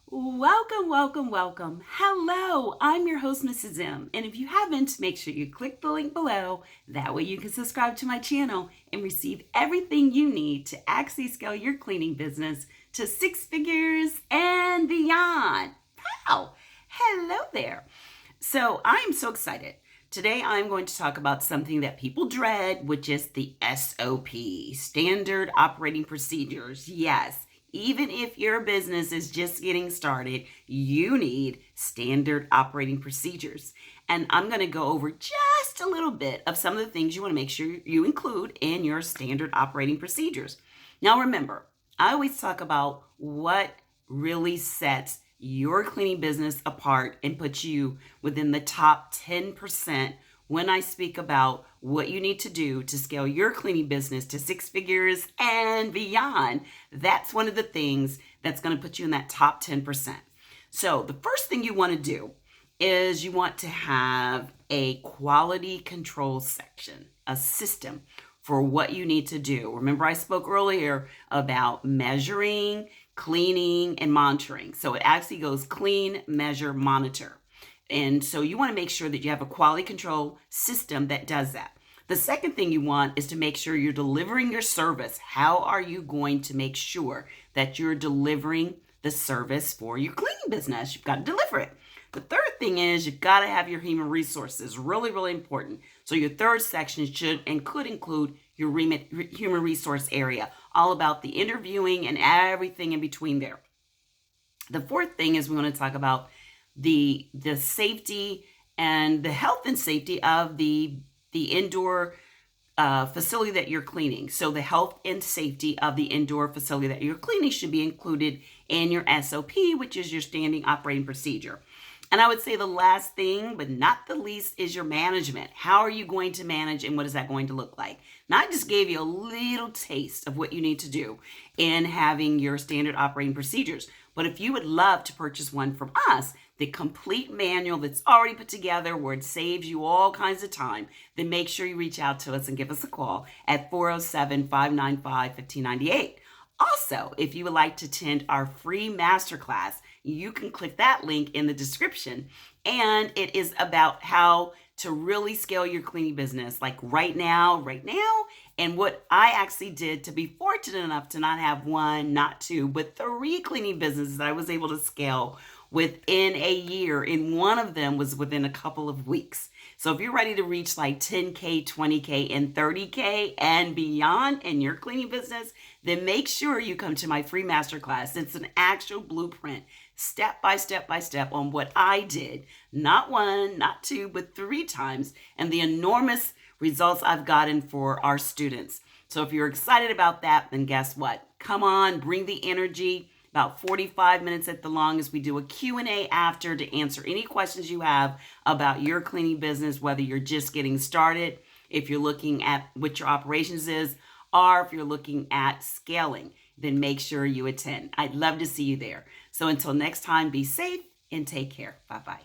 Welcome, welcome, welcome. Hello, I'm your host, Mrs. M. And if you haven't, make sure you click the link below. That way you can subscribe to my channel and receive everything you need to actually scale your cleaning business to 6 figures and beyond. Wow, hello there. So I'm so excited. Today I'm going to talk about something that people dread, which is the SOP, Standard Operating Procedures. Yes. Even if your business is just getting started, you need standard operating procedures. And I'm going to go over just a little bit of some of the things you want to make sure you include in your standard operating procedures. Now, remember, I always talk about what really sets your cleaning business apart and puts you within the top 10% when I speak about what you need to do to scale your cleaning business to 6 figures and beyond. That's one of the things that's going to put you in that top 10%. So the first thing you want to do is you want to have a quality control section, a system for what you need to do. Remember, I spoke earlier about measuring, cleaning, and monitoring. So it actually goes clean, measure, monitor. And so you want to make sure that you have a quality control system that does that. The second thing you want is to make sure you're delivering your service. How are you going to make sure that you're delivering the service for your cleaning business? You've got to deliver it. The third thing is you've got to have your human resources. Really, really important. So your third section should and could include your human resource area, all about the interviewing and everything in between there. The fourth thing is we want to talk about the safety and the health and safety of the indoor facility that you're cleaning. So the health and safety of the indoor facility that you're cleaning should be included in your SOP, which is your standing operating procedure. And I would say the last thing, but not the least, is your management. How are you going to manage and what is that going to look like? Now, I just gave you a little taste of what you need to do in having your standard operating procedures. But if you would love to purchase one from us, the complete manual that's already put together where it saves you all kinds of time, then make sure you reach out to us and give us a call at 407-595-1598. Also, if you would like to attend our free masterclass, you can click that link in the description. And it is about how to really scale your cleaning business, like right now, and what I actually did to be fortunate enough to not have one, not two, but 3 cleaning businesses that I was able to scale within a year. And one of them was within a couple of weeks. So if you're ready to reach like 10K, 20K, and 30K and beyond in your cleaning business, then make sure you come to my free masterclass. It's an actual blueprint, step by step on what I did, not 1, not 2, but 3 times, and the enormous results I've gotten for our students. So if you're excited about that, then guess what? Come on, bring the energy. About 45 minutes at the longest. We do a Q&A after to answer any questions you have about your cleaning business, whether you're just getting started, if you're looking at what your operations is, or if you're looking at scaling, then make sure you attend. I'd love to see you there. So until next time, be safe and take care. Bye-bye.